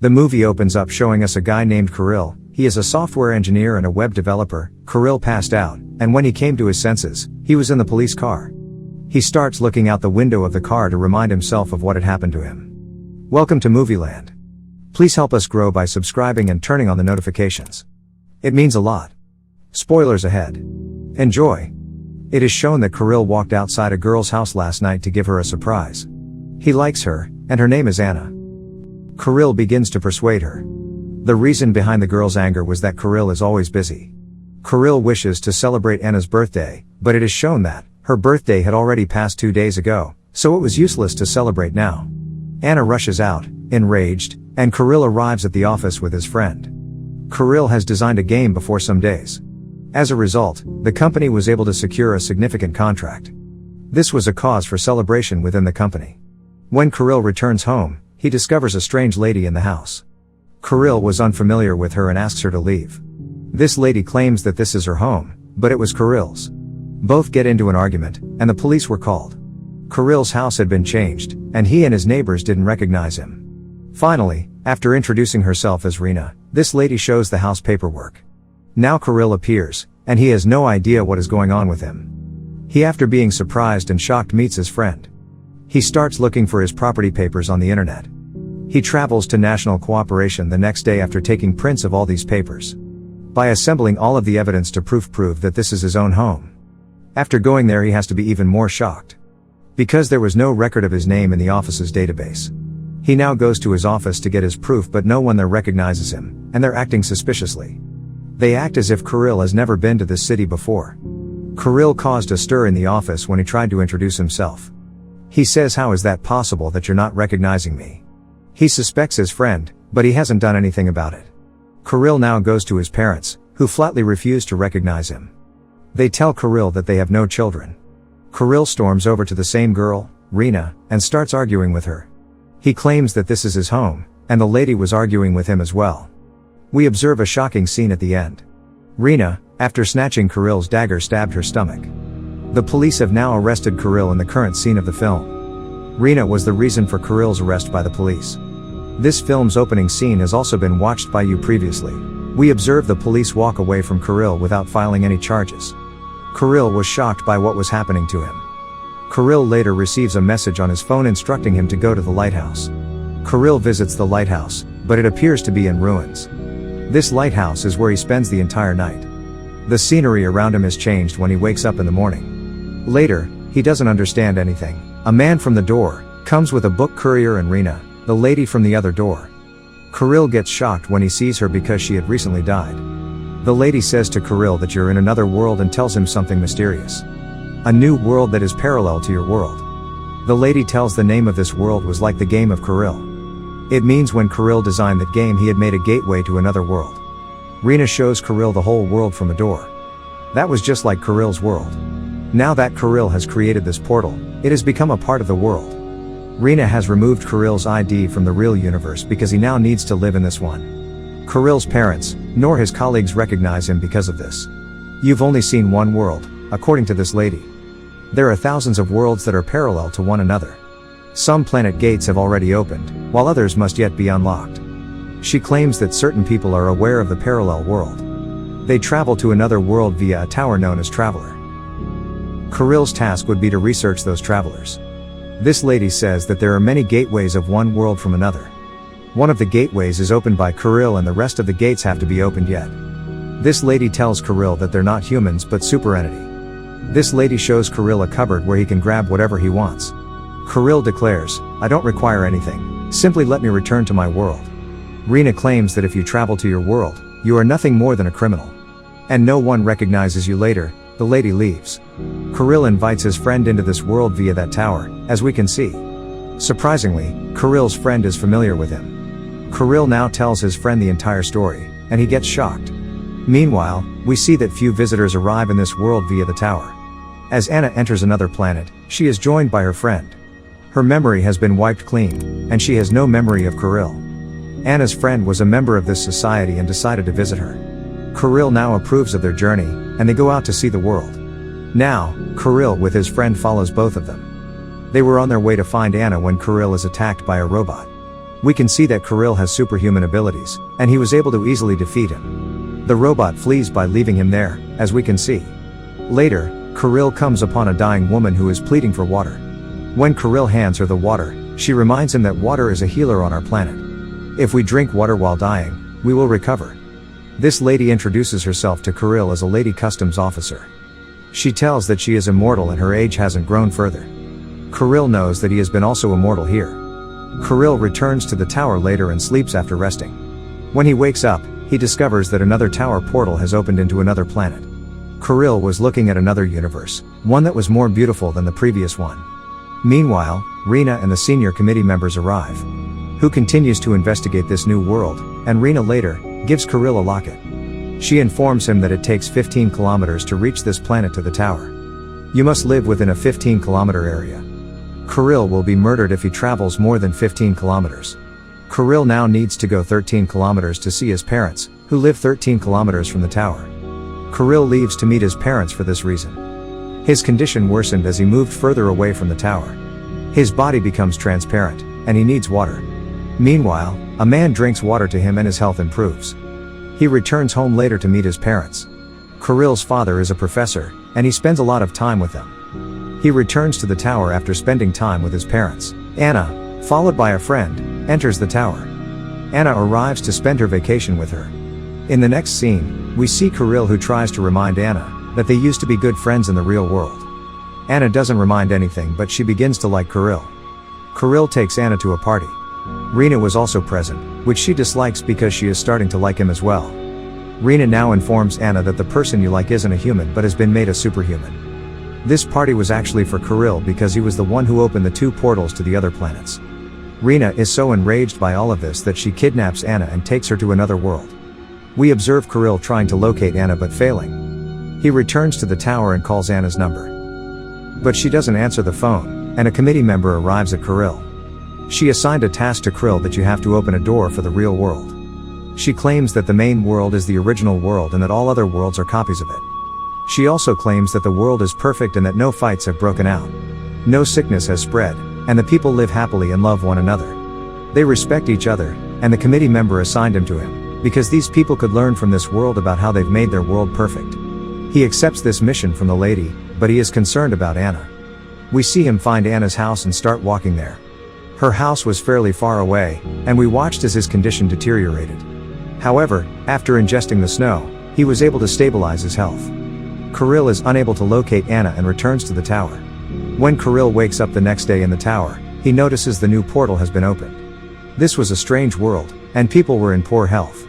The movie opens up showing us a guy named Kirill. He is a software engineer and a web developer. Kirill passed out, and when he came to his senses, he was in the police car. He starts looking out the window of the car to remind himself of what had happened to him. Welcome to Movieland. Please help us grow by subscribing and turning on the notifications. It means a lot. Spoilers ahead. Enjoy. It is shown that Kirill walked outside a girl's house last night to give her a surprise. He likes her, and her name is Anna. Kirill begins to persuade her. The reason behind the girl's anger was that Kirill is always busy. Kirill wishes to celebrate Anna's birthday, but it is shown that her birthday had already passed 2 days ago, so it was useless to celebrate now. Anna rushes out, enraged, and Kirill arrives at the office with his friend. Kirill has designed a game before some days. As a result, the company was able to secure a significant contract. This was a cause for celebration within the company. When Kirill returns home, he discovers a strange lady in the house. Kirill was unfamiliar with her and asks her to leave. This lady claims that this is her home, but it was Kirill's. Both get into an argument, and the police were called. Kirill's house had been changed, and he and his neighbors didn't recognize him. Finally, after introducing herself as Rena, this lady shows the house paperwork. Now Kirill appears, and he has no idea what is going on with him. He, after being surprised and shocked, meets his friend. He starts looking for his property papers on the internet. He travels to National Cooperation the next day after taking prints of all these papers. By assembling all of the evidence to prove that this is his own home. After going there, he has to be even more shocked. Because there was no record of his name in the office's database. He now goes to his office to get his proof, but no one there recognizes him, and they're acting suspiciously. They act as if Kirill has never been to this city before. Kirill caused a stir in the office when he tried to introduce himself. He says, "How is that possible that you're not recognizing me?" He suspects his friend, but he hasn't done anything about it. Kirill now goes to his parents, who flatly refuse to recognize him. They tell Kirill that they have no children. Kirill storms over to the same girl, Rena, and starts arguing with her. He claims that this is his home, and the lady was arguing with him as well. We observe a shocking scene at the end. Rena, after snatching Kirill's dagger, stabbed her stomach. The police have now arrested Kirill in the current scene of the film. Rena was the reason for Kirill's arrest by the police. This film's opening scene has also been watched by you previously. We observe the police walk away from Kirill without filing any charges. Kirill was shocked by what was happening to him. Kirill later receives a message on his phone instructing him to go to the lighthouse. Kirill visits the lighthouse, but it appears to be in ruins. This lighthouse is where he spends the entire night. The scenery around him is changed when he wakes up in the morning. Later, he doesn't understand anything. A man from the door comes with a book courier and Rena, the lady from the other door. Kirill gets shocked when he sees her because she had recently died. The lady says to Kirill that you're in another world and tells him something mysterious. A new world that is parallel to your world. The lady tells the name of this world was like the game of Kirill. It means when Kirill designed that game, he had made a gateway to another world. Rena shows Kirill the whole world from a door. That was just like Kirill's world. Now that Kirill has created this portal, it has become a part of the world. Rena has removed Kirill's ID from the real universe because he now needs to live in this one. Kirill's parents, nor his colleagues, recognize him because of this. You've only seen one world, according to this lady. There are thousands of worlds that are parallel to one another. Some planet gates have already opened, while others must yet be unlocked. She claims that certain people are aware of the parallel world. They travel to another world via a tower known as Traveler. Kirill's task would be to research those travelers. This lady says that there are many gateways of one world from another. One of the gateways is opened by Kirill and the rest of the gates have to be opened yet. This lady tells Kirill that they're not humans but super entity. This lady shows Kirill a cupboard where he can grab whatever he wants. Kirill declares, "I don't require anything, simply let me return to my world." Rena claims that if you travel to your world, you are nothing more than a criminal. And no one recognizes you later. The lady leaves. Kirill invites his friend into this world via that tower, as we can see. Surprisingly, Kirill's friend is familiar with him. Kirill now tells his friend the entire story, and he gets shocked. Meanwhile, we see that few visitors arrive in this world via the tower. As Anna enters another planet, she is joined by her friend. Her memory has been wiped clean, and she has no memory of Kirill. Anna's friend was a member of this society and decided to visit her. Kirill now approves of their journey, and they go out to see the world. Now, Kirill with his friend follows both of them. They were on their way to find Anna when Kirill is attacked by a robot. We can see that Kirill has superhuman abilities, and he was able to easily defeat him. The robot flees by leaving him there, as we can see. Later, Kirill comes upon a dying woman who is pleading for water. When Kirill hands her the water, she reminds him that water is a healer on our planet. If we drink water while dying, we will recover. This lady introduces herself to Kirill as a lady customs officer. She tells that she is immortal and her age hasn't grown further. Kirill knows that he has been also immortal here. Kirill returns to the tower later and sleeps after resting. When he wakes up, he discovers that another tower portal has opened into another planet. Kirill was looking at another universe, one that was more beautiful than the previous one. Meanwhile, Rena and the senior committee members arrive. Who continues to investigate this new world, and Rena later gives Kirill a locket. She informs him that it takes 15 kilometers to reach this planet to the tower. You must live within a 15-kilometer area. Kirill will be murdered if he travels more than 15 kilometers. Kirill now needs to go 13 kilometers to see his parents, who live 13 kilometers from the tower. Kirill leaves to meet his parents for this reason. His condition worsened as he moved further away from the tower. His body becomes transparent, and he needs water. Meanwhile, a man drinks water to him and his health improves. He returns home later to meet his parents. Kirill's father is a professor, and he spends a lot of time with them. He returns to the tower after spending time with his parents. Anna, followed by a friend, enters the tower. Anna arrives to spend her vacation with her. In the next scene, we see Kirill who tries to remind Anna that they used to be good friends in the real world. Anna doesn't remind anything, but she begins to like Kirill. Kirill takes Anna to a party. Rena was also present, which she dislikes because she is starting to like him as well. Rena now informs Anna that the person you like isn't a human but has been made a superhuman. This party was actually for Kirill because he was the one who opened the 2 portals to the other planets. Rena is so enraged by all of this that she kidnaps Anna and takes her to another world. We observe Kirill trying to locate Anna but failing. He returns to the tower and calls Anna's number. But she doesn't answer the phone, and a committee member arrives at Kirill. She assigned a task to Kirill that you have to open a door for the real world. She claims that the main world is the original world and that all other worlds are copies of it. She also claims that the world is perfect and that no fights have broken out. No sickness has spread, and the people live happily and love one another. They respect each other, and the committee member assigned him to him, because these people could learn from this world about how they've made their world perfect. He accepts this mission from the lady, but he is concerned about Anna. We see him find Anna's house and start walking there. Her house was fairly far away, and we watched as his condition deteriorated. However, after ingesting the snow, he was able to stabilize his health. Kirill is unable to locate Anna and returns to the tower. When Kirill wakes up the next day in the tower, he notices the new portal has been opened. This was a strange world, and people were in poor health.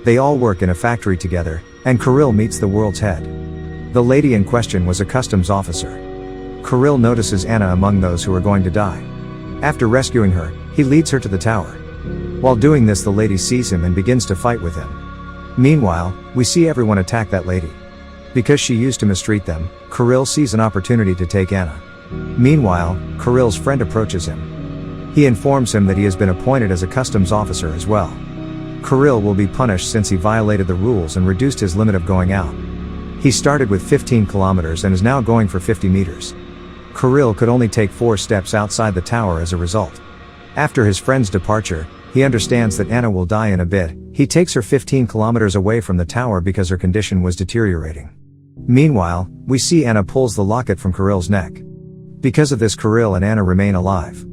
They all work in a factory together, and Kirill meets the world's head. The lady in question was a customs officer. Kirill notices Anna among those who are going to die. After rescuing her, he leads her to the tower. While doing this, the lady sees him and begins to fight with him. Meanwhile, we see everyone attack that lady. Because she used to mistreat them, Kirill sees an opportunity to take Anna. Meanwhile, Kirill's friend approaches him. He informs him that he has been appointed as a customs officer as well. Kirill will be punished since he violated the rules and reduced his limit of going out. He started with 15 kilometers and is now going for 50 meters. Kirill could only take 4 steps outside the tower as a result. After his friend's departure, he understands that Anna will die in a bit. He takes her 15 kilometers away from the tower because her condition was deteriorating. Meanwhile, we see Anna pulls the locket from Kirill's neck. Because of this, Kirill and Anna remain alive.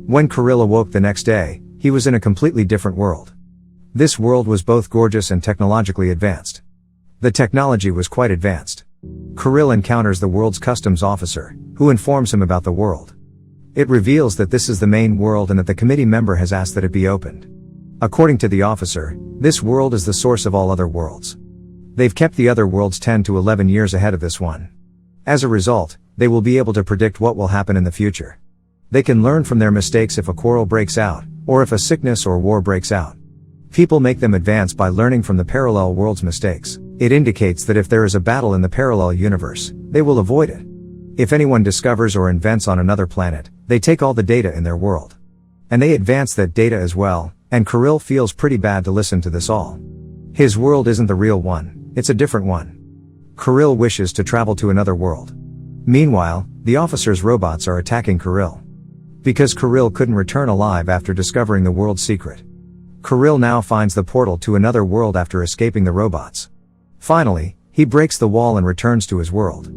When Kirill awoke the next day, he was in a completely different world. This world was both gorgeous and technologically advanced. The technology was quite advanced. Kirill encounters the world's customs officer, who informs him about the world. It reveals that this is the main world and that the committee member has asked that it be opened. According to the officer, this world is the source of all other worlds. They've kept the other worlds 10 to 11 years ahead of this one. As a result, they will be able to predict what will happen in the future. They can learn from their mistakes if a quarrel breaks out, or if a sickness or war breaks out. People make them advance by learning from the parallel world's mistakes. It indicates that if there is a battle in the parallel universe, they will avoid it. If anyone discovers or invents on another planet, they take all the data in their world. And they advance that data as well, and Kirill feels pretty bad to listen to this all. His world isn't the real one, it's a different one. Kirill wishes to travel to another world. Meanwhile, the officer's robots are attacking Kirill. because Kirill couldn't return alive after discovering the world's secret. Kirill now finds the portal to another world after escaping the robots. Finally, he breaks the wall and returns to his world.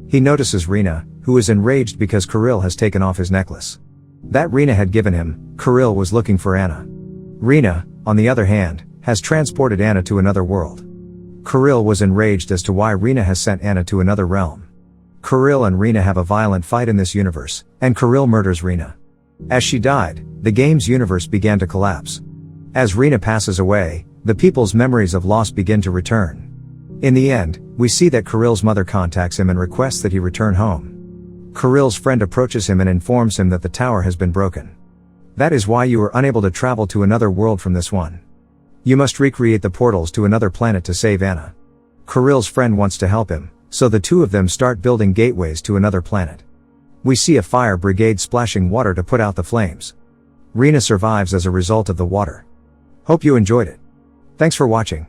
He notices Rena, who is enraged because Kirill has taken off his necklace that Rena had given him. Kirill was looking for Anna. Rena, on the other hand, has transported Anna to another world. Kirill was enraged as to why Rena has sent Anna to another realm. Kirill and Rena have a violent fight in this universe, and Kirill murders Rena. As she died, the game's universe began to collapse. As Rena passes away, the people's memories of loss begin to return. In the end, we see that Kirill's mother contacts him and requests that he return home. Kirill's friend approaches him and informs him that the tower has been broken. That is why you are unable to travel to another world from this one. You must recreate the portals to another planet to save Anna. Kirill's friend wants to help him, so the two of them start building gateways to another planet. We see a fire brigade splashing water to put out the flames. Rena survives as a result of the water. Hope you enjoyed it. Thanks for watching.